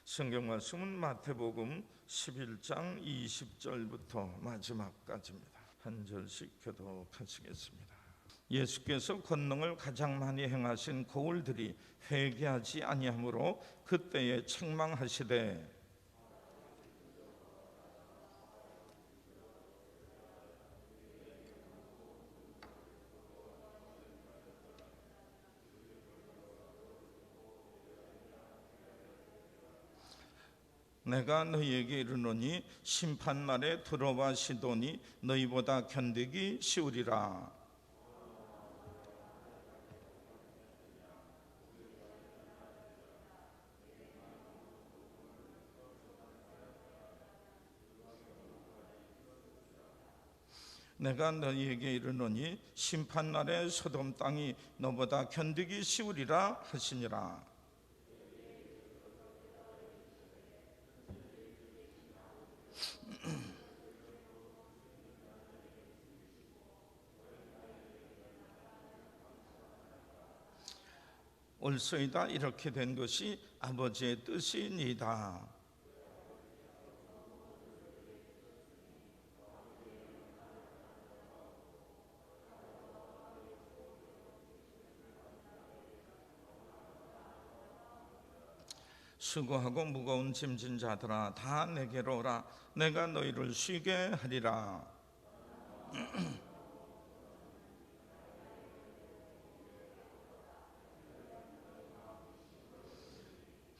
성경 말씀은 마태복음 11장 20절부터 마지막까지입니다. 한 절씩 교독하시겠습니다. 예수께서 권능을 가장 많이 행하신 고을들이 회개하지 아니하므로 그때에 책망하시되 내가 너희에게 이르노니 심판날에 두로와 시돈이 너희보다 견디기 쉬우리라. 내가 너희에게 이르노니 심판날에 소돔 땅이 너보다 견디기 쉬우리라 하시니라. 옳소이다. 이렇게 된 것이 아버지의 뜻이니이다. 수고하고 무거운 짐진 자들아 다 내게로 오라. 내가 너희를 쉬게 하리라.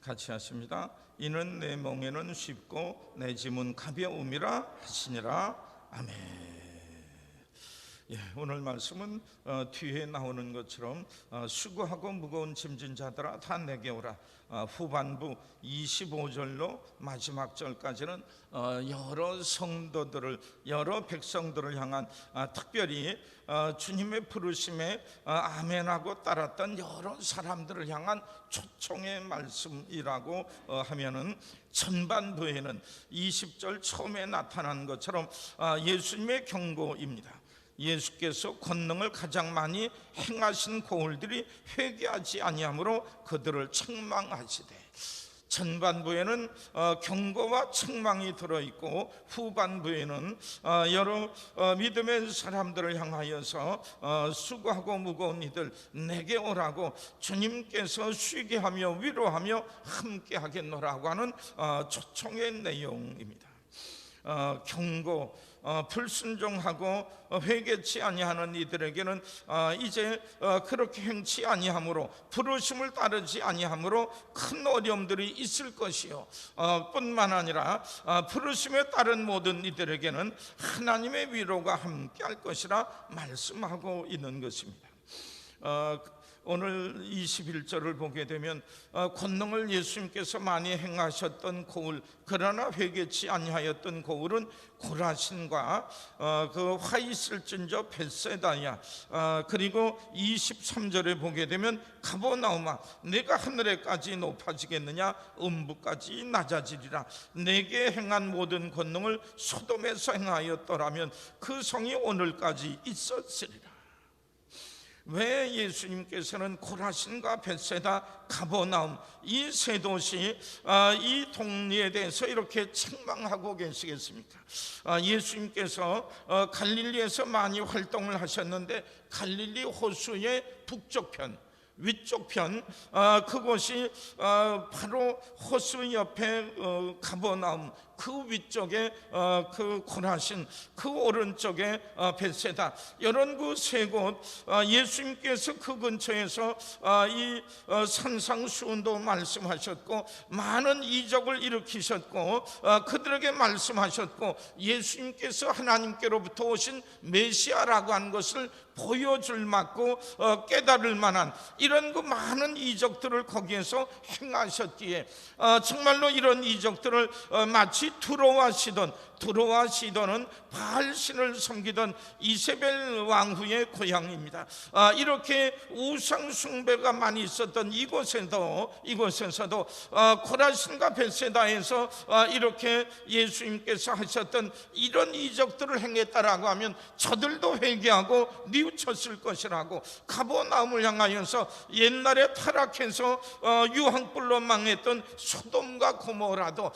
같이 하십니다. 이는 내 멍에는 쉽고 내 짐은 가벼움이라 하시니라. 아멘. 오늘 말씀은 뒤에 나오는 것처럼 수고하고 무거운 짐진 자들아 다 내게 오라. 후반부 25절로 마지막 절까지는 여러 성도들을, 여러 백성들을 향한 특별히 주님의 부르심에 아멘하고 따랐던 여러 사람들을 향한 초청의 말씀이라고 하면은, 전반부에는 20절 처음에 나타난 것처럼 예수님의 경고입니다. 예수께서 권능을 가장 많이 행하신 고을들이 회개하지 아니하므로 그들을 책망하시되, 전반부에는 경고와 책망이 들어있고 후반부에는 여러 믿음의 사람들을 향하여서 수고하고 무거운 이들 내게 오라고 주님께서 쉬게 하며 위로하며 함께 하겠노라고 하는 초청의 내용입니다. 경고, 불순종하고 회개치 아니하는 이들에게는 이제 그렇게 행치 아니하므로, 부르심을 따르지 아니하므로 큰 어려움들이 있을 것이요, 뿐만 아니라 부르심에 따른 모든 이들에게는 하나님의 위로가 함께할 것이라 말씀하고 있는 것입니다. 오늘 21절을 보게 되면 권능을 예수님께서 많이 행하셨던 고을, 그러나 회개치 아니하였던 고을은 고라신과 그 화 있을진저 벳세다야, 그리고 23절에 보게 되면 가버나움아 내가 하늘에까지 높아지겠느냐, 음부까지 낮아지리라. 내게 행한 모든 권능을 소돔에서 행하였더라면 그 성이 오늘까지 있었으리라. 왜 예수님께서는 고라신과 벳세다, 가버나움 이 세 도시, 이 동리에 대해서 이렇게 책망하고 계시겠습니까? 예수님께서 갈릴리에서 많이 활동을 하셨는데, 갈릴리 호수의 북쪽 편, 위쪽 편, 그곳이 바로 호수 옆에 가버나움, 그 위쪽에 그 고라신, 그 오른쪽에 벳세다, 이런 그 세 곳, 예수님께서 그 근처에서 이 산상수훈도 말씀하셨고 많은 이적을 일으키셨고 그들에게 말씀하셨고, 예수님께서 하나님께로부터 오신 메시아라고 하는 것을 보여줄 만고 깨달을 만한 이런 그 많은 이적들을 거기에서 행하셨기에 정말로 이런 이적들을 마치 두로와 시돈, 두로와 시돈은 바알신을 섬기던 이세벨 왕후의 고향입니다. 이렇게 우상 숭배가 많이 있었던 이곳에서도 코라신과 벳세다에서 이렇게 예수님께서 하셨던 이런 이적들을 행했다라고 하면 저들도 회개하고 뉘우쳤을 것이라고, 가버나움을 향하여서 옛날에 타락해서 유황불로 망했던 소돔과 고모라도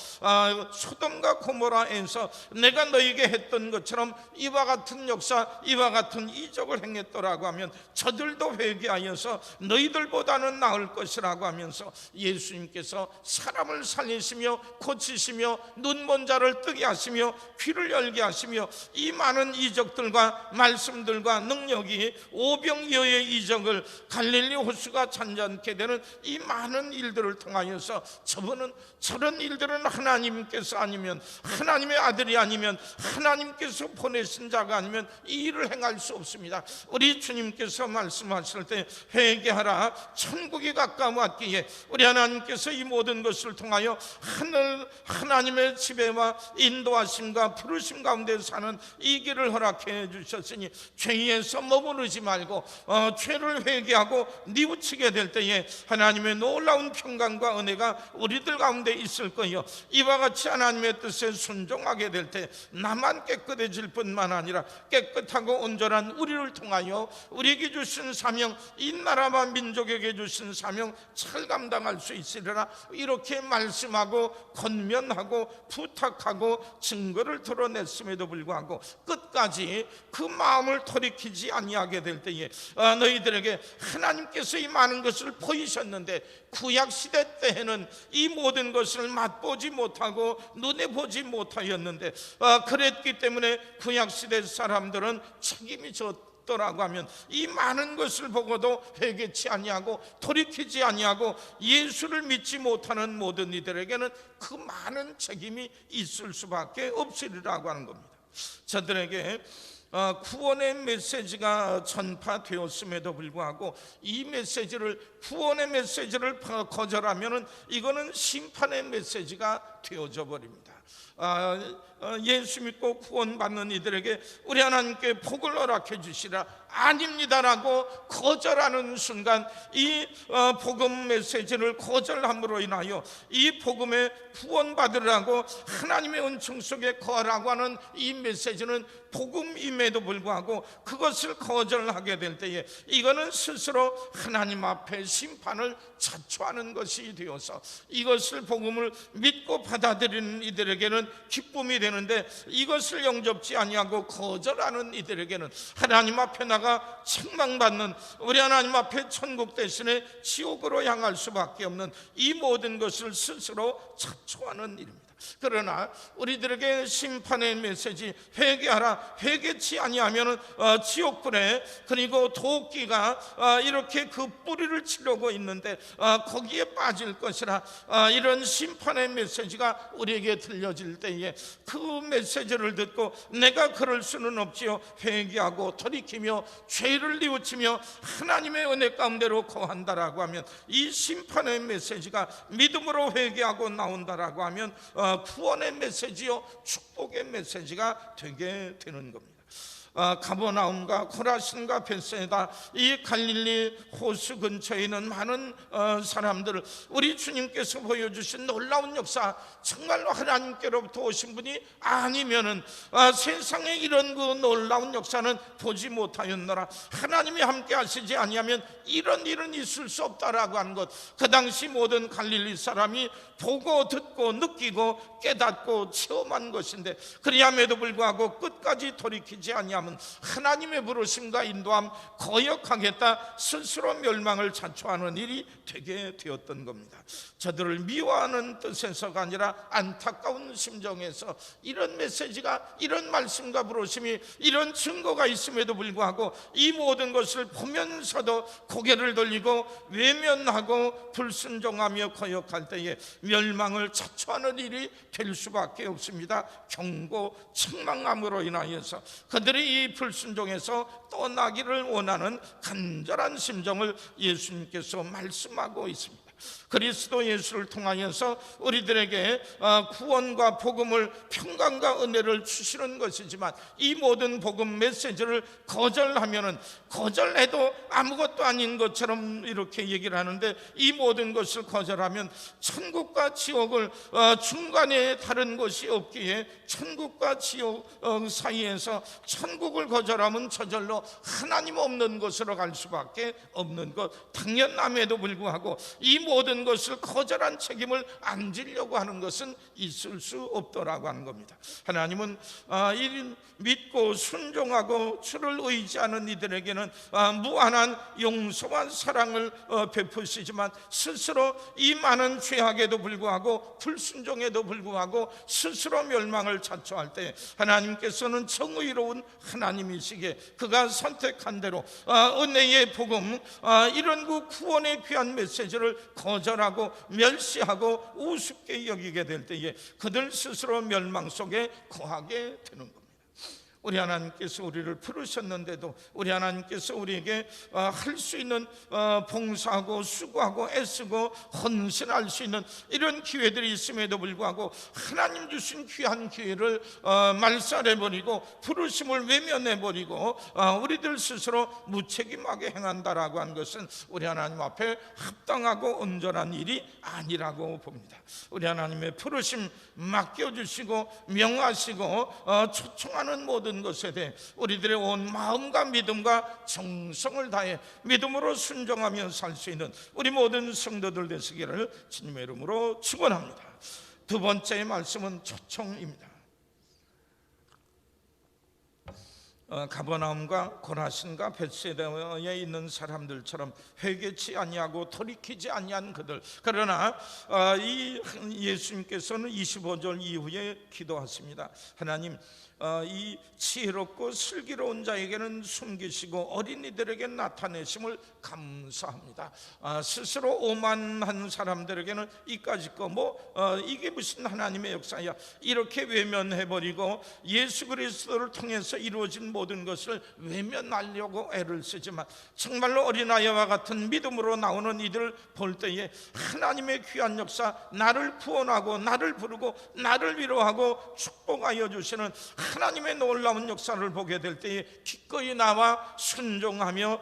소돔과 고모라에서 내가 너에게 했던 것처럼 이와 같은 역사, 이와 같은 이적을 행했더라고 하면 저들도 회개하여서 너희들보다는 나을 것이라고 하면서 예수님께서 사람을 살리시며 고치시며 눈먼 자를 뜨게 하시며 귀를 열게 하시며 이 많은 이적들과 말씀들과 능력이 오병이어의 이적을 갈릴리 호수가 잔잔케 되는 이 많은 일들을 통하여서 저런 일들은 하나님께서 아니면, 하나님의 아들이 아니면, 하나님께서 보내신 자가 아니면 이 일을 행할 수 없습니다. 우리 주님께서 말씀하실 때 회개하라, 천국이 가까웠기에 우리 하나님께서 이 모든 것을 통하여 하나님의 지배와 인도하심과 부르심 가운데 사는 이 길을 허락해 주셨으니 죄에서 머무르지 말고 죄를 회개하고 뉘우치게 될 때에 하나님의 놀라운 평강과 은혜가 우리들 가운데 있을 거요, 이와 같이 하나님의 뜻에 순종하게 될 때 나만 깨끗해질 뿐만 아니라 깨끗하고 온전한 우리를 통하여 우리에게 주신 사명, 이 나라와 민족에게 주신 사명 잘 감당할 수 있으리라. 이렇게 말씀하고 권면하고 부탁하고 증거를 드러냈음에도 불구하고 끝까지 그 마음을 돌이키지 아니하게 될 때에 너희들에게 하나님께서 이 많은 것을 보이셨는데 구약시대 때에는 이 모든 것을 맛보지 못하고 눈에 보지 못하였는데 그랬기 때문에 구약시대 사람들은 책임이 졌더라고 하면 이 많은 것을 보고도 회개치 아니하고 돌이키지 아니하고 예수를 믿지 못하는 모든 이들에게는 그 많은 책임이 있을 수밖에 없으리라고 하는 겁니다. 저들에게 구원의 메시지가 전파되었음에도 불구하고 이 메시지를, 구원의 메시지를 거절하면 이거는 심판의 메시지가 되어져 버립니다. 예수 믿고 구원받는 이들에게 우리 하나님께 복을 허락해 주시라, 아닙니다라고 거절하는 순간 이 복음 메시지를 거절함으로 인하여 이 복음에 구원받으라고 하나님의 은총 속에 거하라고 하는 이 메시지는 복음임에도 불구하고 그것을 거절하게 될 때에 이거는 스스로 하나님 앞에 심판을 자초하는 것이 되어서 이것을 복음을 믿고 받아들이는 이들에게는 기쁨이 되는데 이것을 영접지 아니하고 거절하는 이들에게는 하나님 앞에 나가 책망받는, 우리 하나님 앞에 천국 대신에 지옥으로 향할 수밖에 없는 이 모든 것을 스스로 자초하는 일입니다. 그러나 우리들에게 심판의 메시지, 회개하라, 회개치 아니하면 지옥불에, 그리고 도끼가 이렇게 그 뿌리를 치려고 있는데 거기에 빠질 것이라, 이런 심판의 메시지가 우리에게 들려질 때에 그 메시지를 듣고 내가 그럴 수는 없지요, 회개하고 돌이키며 죄를 뉘우치며 하나님의 은혜 가운데로 거한다라고 하면 이 심판의 메시지가 믿음으로 회개하고 나온다라고 하면 구원의 메시지요, 축복의 메시지가 되게 되는 겁니다. 가버나움과 코라신과 벳세다, 이 갈릴리 호수 근처에 있는 많은 사람들을 우리 주님께서 보여주신 놀라운 역사, 정말로 하나님께로부터 오신 분이 아니면은 세상에 이런 그 놀라운 역사는 보지 못하였노라. 하나님이 함께 하시지 아니하면 이런 일은 있을 수 없다라고 하는 것, 그 당시 모든 갈릴리 사람이 보고 듣고 느끼고 깨닫고 체험한 것인데 그리함에도 불구하고 끝까지 돌이키지 아니하면 하나님의 부르심과 인도함 거역하겠다, 스스로 멸망을 자초하는 일이 되게 되었던 겁니다. 저들을 미워하는 뜻에서가 아니라 안타까운 심정에서 이런 메시지가, 이런 말씀과 부르심이, 이런 증거가 있음에도 불구하고 이 모든 것을 보면서도 고개를 돌리고 외면하고 불순종하며 거역할 때에 멸망을 자초하는 일이 될 수밖에 없습니다. 경고, 책망함으로 인하여서 그들이 이 불순종에서 떠나기를 원하는 간절한 심정을 예수님께서 말씀하고 있습니다. 그리스도 예수를 통하여서 우리들에게 구원과 복음을, 평강과 은혜를 주시는 것이지만, 이 모든 복음 메시지를 거절하면은, 거절해도 아무것도 아닌 것처럼 이렇게 얘기를 하는데, 이 모든 것을 거절하면 천국과 지옥을 중간에 다른 것이 없기에 천국과 지옥 사이에서 천국을 거절하면 저절로 하나님 없는 곳으로 갈 수밖에 없는 것, 당연함에도 불구하고 이 모든 것을 거절한 책임을 안 지려고 하는 것은 있을 수 없더라고 하는 겁니다. 하나님은 이 믿고 순종하고 주를 의지하는 이들에게는 무한한 용서와 사랑을 베푸시지만, 스스로 이 많은 죄악에도 불구하고, 불순종에도 불구하고 스스로 멸망을 자초할 때 하나님께서는 정의로운 하나님이시기에 그가 선택한 대로 은혜의 복음, 이런 구원의 귀한 메시지를 거절하고 멸시하고 우습게 여기게 될 때에 그들 스스로 멸망 속에 거하게 되는 겁니다. 우리 하나님께서 우리를 부르셨는데도, 우리 하나님께서 우리에게 할 수 있는 봉사하고 수고하고 애쓰고 헌신할 수 있는 이런 기회들이 있음에도 불구하고 하나님 주신 귀한 기회를 말살해버리고 부르심을 외면해버리고 우리들 스스로 무책임하게 행한다라고 하는 것은 우리 하나님 앞에 합당하고 온전한 일이 아니라고 봅니다. 우리 하나님의 부르심 맡겨주시고 명하시고 초청하는 모든 것에 대해 우리들의 온 마음과 믿음과 정성을 다해 믿음으로 순종하며 살 수 있는 우리 모든 성도들 되시기를 주님의 이름으로 축원합니다. 두 번째 말씀은 초청입니다. 가버나움과 고라신과 벳세다에 있는 사람들처럼 회개치 아니하고 돌이키지 아니한 그들, 그러나 이 예수님께서는 25절 이후에 기도하십니다. 하나님, 이 지혜롭고 슬기로운 자에게는 숨기시고 어린이들에게 나타내심을 감사합니다. 스스로 오만한 사람들에게는 이까짓 거 이게 무슨 하나님의 역사야, 이렇게 외면해버리고 예수 그리스도를 통해서 이루어진 모든 것을 외면하려고 애를 쓰지만, 정말로 어린아이와 같은 믿음으로 나오는 이들을 볼 때에 하나님의 귀한 역사, 나를 구원하고 나를 부르고 나를 위로하고 축복하여 주시는 하나님의 놀라운 역사를 보게 될 때에 기꺼이 나와 순종하며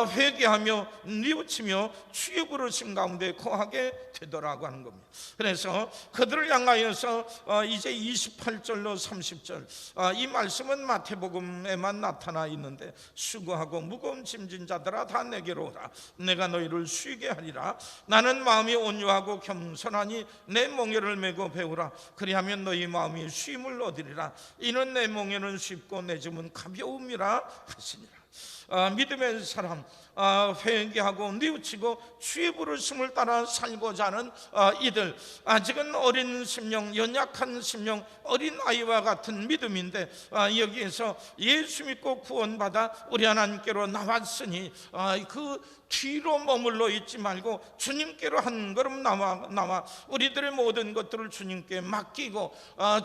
회개하며 뉘우치며 주의 부르심 가운데 거하게 되더라고 하는 겁니다. 그래서 그들을 향하여서 이제 28절로 30절 이 말씀은 마태복음에만 나타나 있는데, 수고하고 무거운 짐진 자들아 다 내게로 오라, 내가 너희를 쉬게 하리라. 나는 마음이 온유하고 겸손하니 내 멍에를 메고 배우라. 그리하면 너희 마음이 쉼을 얻으리라. 이는 내 멍에는 쉽고 내 짐은 가벼움이라 하시니라. 믿음의 사람, 회개하고 뉘우치고 주의 부르심을 따라 살고자 하는 이들, 아직은 어린 심령, 연약한 심령, 어린 아이와 같은 믿음인데 여기에서 예수 믿고 구원받아 우리 하나님께로 나왔으니 그 뒤로 머물러 있지 말고 주님께로 한 걸음 나와 우리들의 모든 것들을 주님께 맡기고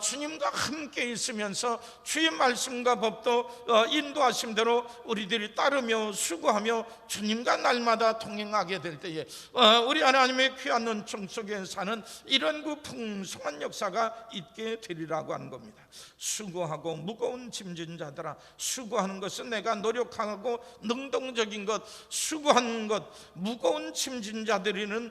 주님과 함께 있으면서 주의 말씀과 법도 인도하심대로 우리들이 따르며 수고하며 주님과 날마다 동행하게 될 때에 우리 하나님의 귀한 은총 속에 사는 이런 그 풍성한 역사가 있게 되리라고 하는 겁니다. 수고하고 무거운 짐진 자들아, 수고하는 것은 내가 노력하고 능동적인 것, 수고하는 것, 무거운 짐진 자들이는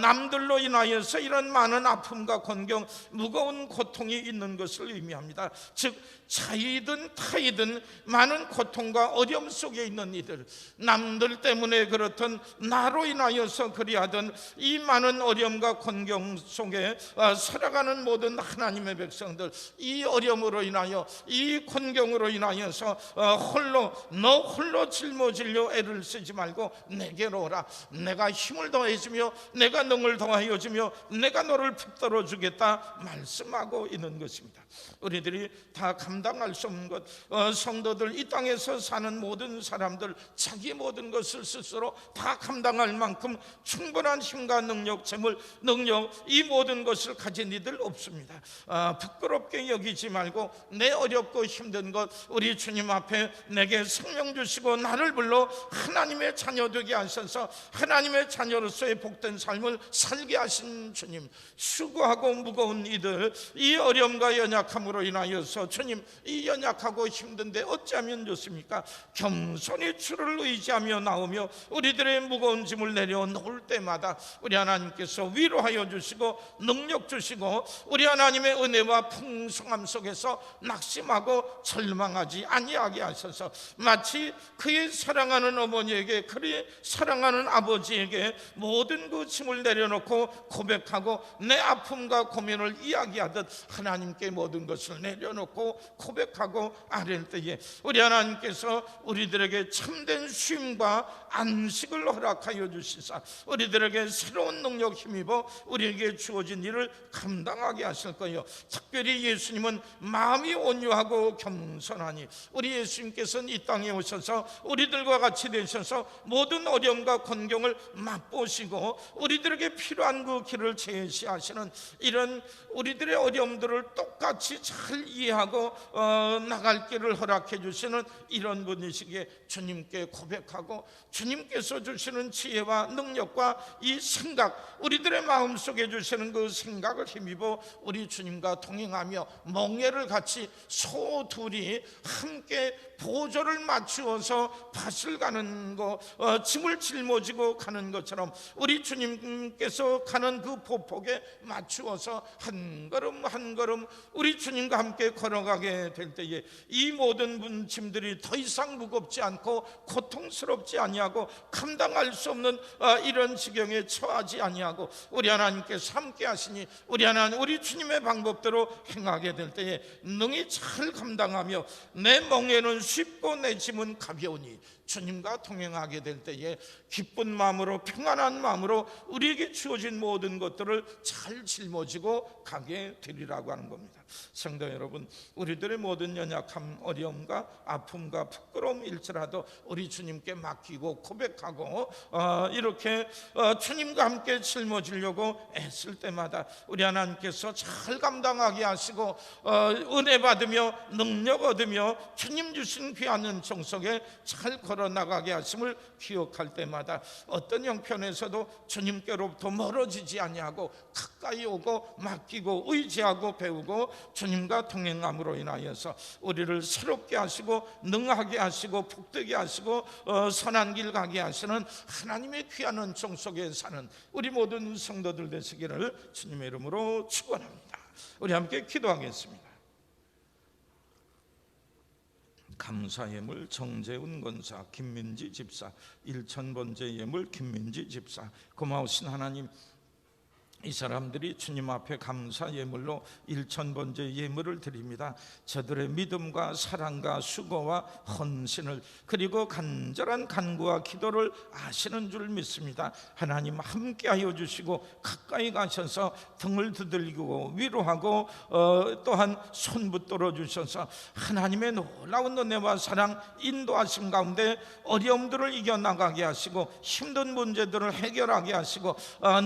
남들로 인하여서 이런 많은 아픔과 곤경, 무거운 고통이 있는 것을 의미합니다. 즉 자이든 타이든 많은 고통과 어려움 속에 있는 이들, 남들 때문에 그렇든 나로 인하여서 그리하든 이 많은 어려움과 곤경 속에 살아가는 모든 하나님의 백성들, 이 어려움으로 인하여, 이 곤경으로 인하여서 홀로 짊어지려 애를 쓰지 말고 내게로 오라. 내가 힘을 더해주며 내가 능을 더하여 주며 내가 너를 붙들어 주겠다 말씀하고 있는 것입니다. 우리들이 다 감당할 수 없는 것, 성도들, 이 땅에서 사는 모든 사람들, 자기 모든 것을 것을 스스로 다 감당할 만큼 충분한 힘과 능력, 재물, 능력, 이 모든 것을 가진 이들 없습니다. 부끄럽게 여기지 말고 내 어렵고 힘든 것 우리 주님 앞에 내게 생명 주시고 나를 불러 하나님의 자녀 되게 하셔서 하나님의 자녀로서의 복된 삶을 살게 하신 주님, 수고하고 무거운 이들, 이 어려움과 연약함으로 인하여서 주님, 이 연약하고 힘든데 어찌하면 좋습니까? 겸손히 주를 의지하며 나오며 우리들의 무거운 짐을 내려놓을 때마다 우리 하나님께서 위로하여 주시고 능력 주시고 우리 하나님의 은혜와 풍성함 속에서 낙심하고 절망하지 아니하게 하셔서 마치 그의 사랑하는 어머니에게, 그의 사랑하는 아버지에게 모든 그 짐을 내려놓고 고백하고 내 아픔과 고민을 이야기하듯 하나님께 모든 것을 내려놓고 고백하고 아뢰는 때에 우리 하나님께서 우리들에게 참된 쉼과 안식을 허락하여 주시사 우리들에게 새로운 능력 힘입어 우리에게 주어진 일을 감당하게 하실 거예요. 특별히 예수님은 마음이 온유하고 겸손하니 우리 예수님께서는 이 땅에 오셔서 우리들과 같이 되셔서 모든 어려움과 곤경을 맛보시고 우리들에게 필요한 그 길을 제시하시는 이런 우리들의 어려움들을 똑같이 잘 이해하고 나갈 길을 허락해 주시는 이런 분이시기에 주님께 고백하고 주님께서 주시는 지혜와 능력과 이 생각, 우리들의 마음속에 주시는 그 생각을 힘입어 우리 주님과 동행하며 멍에를 같이 소 둘이 함께 보조를 맞추어서 밭을 가는 거, 짐을 짊어지고 가는 것처럼 우리 주님께서 가는 그 보폭에 맞추어서 한 걸음 한 걸음 우리 주님과 함께 걸어가게 될 때에 이 모든 짐들이 더 이상 무겁지 않고 고통스럽지 아니하고 감당할 수 없는 이런 지경에 처하지 아니하고 우리 하나님께서 함께 하시니 우리 하나님, 우리 주님의 방법대로 행하게 될 때에 능히 잘 감당하며 내 멍에는 쉽고 내 짐은 가벼우니 주님과 동행하게 될 때에 기쁜 마음으로 평안한 마음으로 우리에게 주어진 모든 것들을 잘 짊어지고 가게 되리라고 하는 겁니다. 성도 여러분, 우리들의 모든 연약함, 어려움과 아픔과 부끄러움일지라도 우리 주님께 맡기고 고백하고 이렇게 주님과 함께 짊어지려고 애쓸 때마다 우리 하나님께서 잘 감당하게 하시고 은혜 받으며 능력 얻으며 주님 주신 귀한 은총 속에 잘 걸어나가게 하심을 기억할 때마다 어떤 형편에서도 주님께로부터 멀어지지 아니하고 가까이 오고 맡기고 의지하고 배우고 주님과 동행함으로 인하여서 우리를 새롭게 하시고 능하게 하시고 복되게 하시고 선한 길 가게 하시는 하나님의 귀한 은총 속에 사는 우리 모든 성도들 되시기를 주님의 이름으로 축원합니다. 우리 함께 기도하겠습니다. 감사 예물 정재훈 권사, 김민지 집사, 1000번째 예물 김민지 집사, 고마우신 하나님, 이 사람들이 주님 앞에 감사 예물로 1000번째 예물을 드립니다. 저들의 믿음과 사랑과 수고와 헌신을 그리고 간절한 간구와 기도를 아시는 줄 믿습니다. 하나님 함께하여 주시고 가까이 가셔서 등을 두들기고 위로하고 또한 손붙들어 주셔서 하나님의 놀라운 은혜와 사랑 인도하심 가운데 어려움들을 이겨나가게 하시고 힘든 문제들을 해결하게 하시고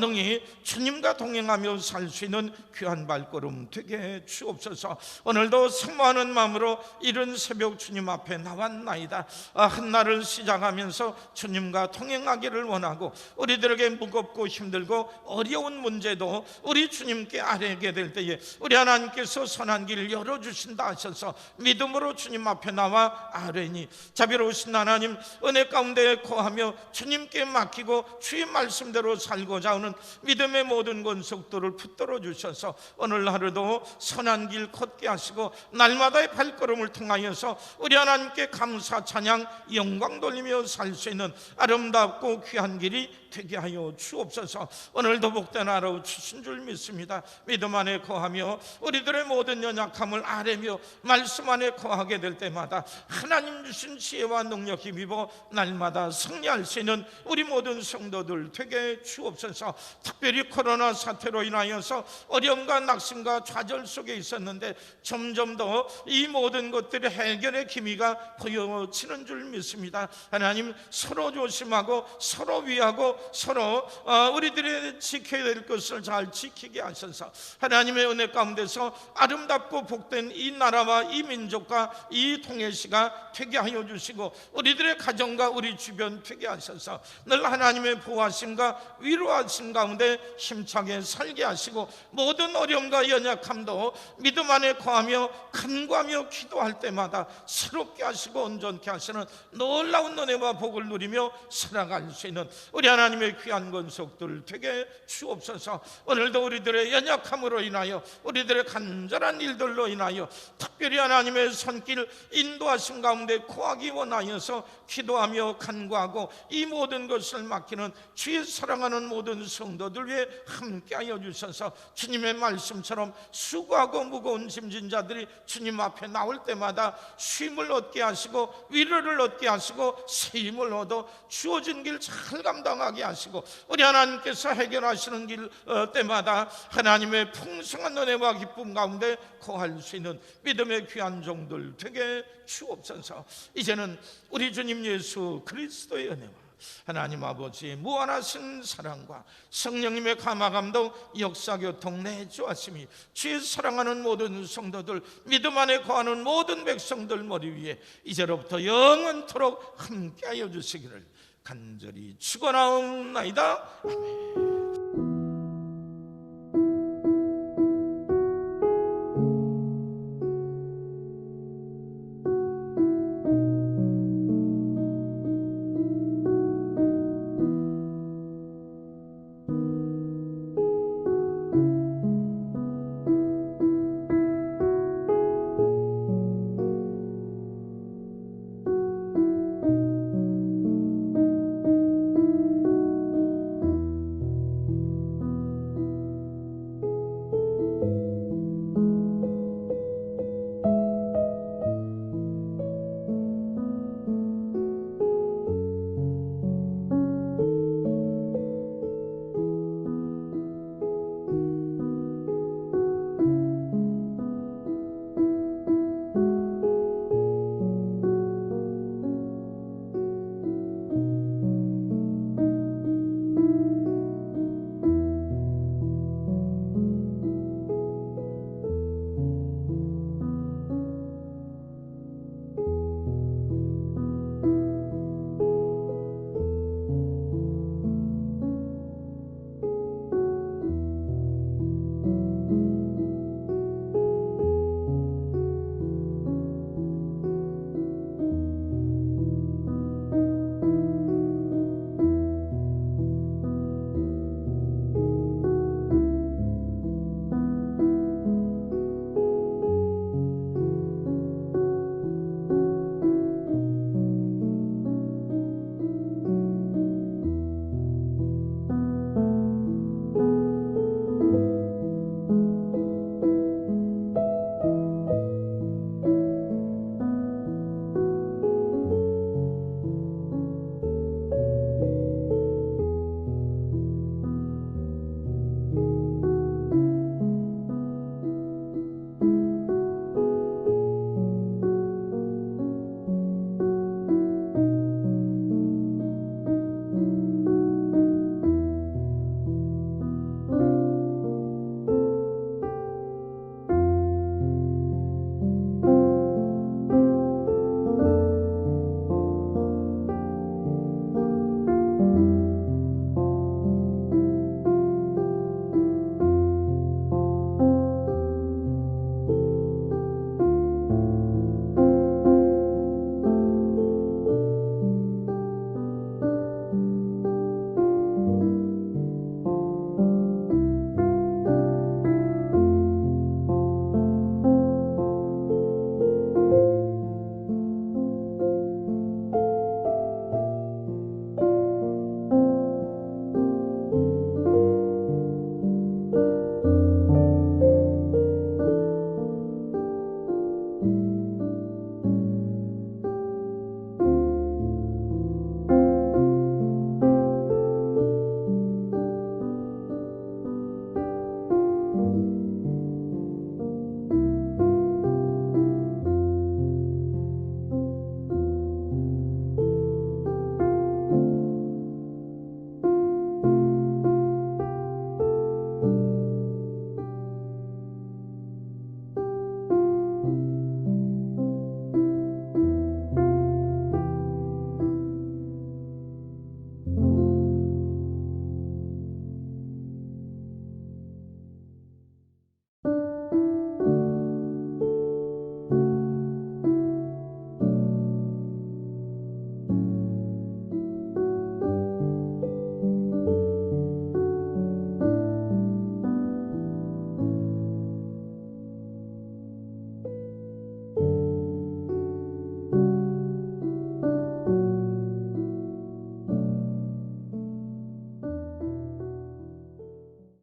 능히 주님 동행하며 살 수 있는 귀한 발걸음 되게 주옵소서. 오늘도 사모하는 마음으로 이른 새벽 주님 앞에 나왔나이다. 한 날을 시작하면서 주님과 동행하기를 원하고 우리들에게 무겁고 힘들고 어려운 문제도 우리 주님께 아뢰게 될 때에 우리 하나님께서 선한 길을 열어주신다 하셔서 믿음으로 주님 앞에 나와 아뢰니 자비로우신 하나님, 은혜 가운데 거하며 주님께 맡기고 주의 말씀대로 살고자 하는 믿음의 모든 권속들을 붙들어 주셔서 오늘 하루도 선한 길 걷게 하시고 날마다의 발걸음을 통하여서 우리 하나님께 감사 찬양 영광 돌리며 살 수 있는 아름답고 귀한 길이 되게 하여 주옵소서. 오늘도 복된 하루 주신 줄 믿습니다. 믿음 안에 거하며 우리들의 모든 연약함을 아뢰며 말씀 안에 거하게 될 때마다 하나님 주신 지혜와 능력 힘입어 날마다 승리할 수 있는 우리 모든 성도들 되게 주옵소서. 특별히 코로나 사태로 인하여서 어려움과 낙심과 좌절 속에 있었는데 점점 더 이 모든 것들의 해결의 기미가 보여지는 줄 믿습니다. 하나님, 서로 조심하고 서로 위하고 서로 우리들이 지켜야 될 것을 잘 지키게 하셔서 하나님의 은혜 가운데서 아름답고 복된 이 나라와 이 민족과 이 통일시가 되게 하여 주시고 우리들의 가정과 우리 주변 되게 하셔서 늘 하나님의 보호하심과 위로하심 가운데 힘차게 살게 하시고 모든 어려움과 연약함도 믿음 안에 거하며 간구하며 기도할 때마다 새롭게 하시고 온전케 하시는 놀라운 은혜와 복을 누리며 살아갈 수 있는 우리 하나님의 귀한 권속들 되게 주옵소서. 오늘도 우리들의 연약함으로 인하여 우리들의 간절한 일들로 인하여 특별히 하나님의 손길 인도하심 가운데 구하기 원하여서 기도하며 간구하고 이 모든 것을 맡기는 주의 사랑하는 모든 성도들 위해 함께하여 주셔서 주님의 말씀처럼 수고하고 무거운 짐진 자들이 주님 앞에 나올 때마다 쉼을 얻게 하시고 위로를 얻게 하시고 새 힘을 얻어 주어진 길 잘 감당하게 하시고 우리 하나님께서 해결하시는 길 때마다 하나님의 풍성한 은혜와 기쁨 가운데 거할 수 있는 믿음의 귀한 종들 되게 주옵소서. 이제는 우리 주님 예수 그리스도의 은혜와 하나님 아버지의 무한하신 사랑과 성령님의 감화감동 역사교통 내주하심이 주의 사랑하는 모든 성도들 믿음 안에 거하는 모든 백성들 머리 위에 이제로부터 영원토록 함께하여 주시기를 간절히 축원하옵나이다. 아멘.